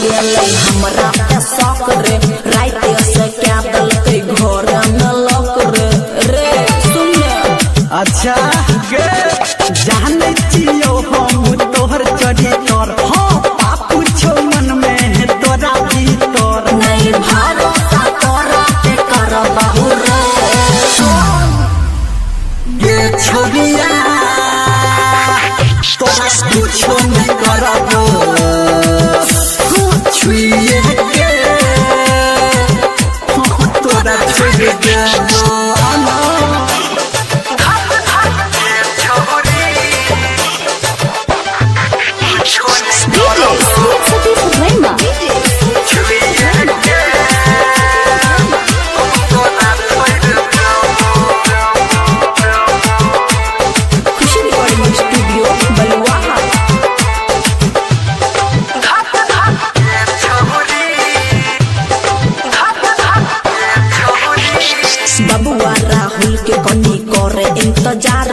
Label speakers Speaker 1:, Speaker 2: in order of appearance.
Speaker 1: गेले हमरा पे शौक रे रात से क्या दल के घर में लॉक रे सुन
Speaker 2: अच्छा गे जाने चियो हम तोहर चढ़ी तोर हाँ पापू छो मन में तोरा भीतर
Speaker 1: नहीं भरोसा तोरा पे कर बहु रे
Speaker 2: ये छोड़िया तोरा कुछो नहीं करबो छुइए के तोरा छोड़ देबो
Speaker 1: बबुआ राहुल के कनी करे इंतजार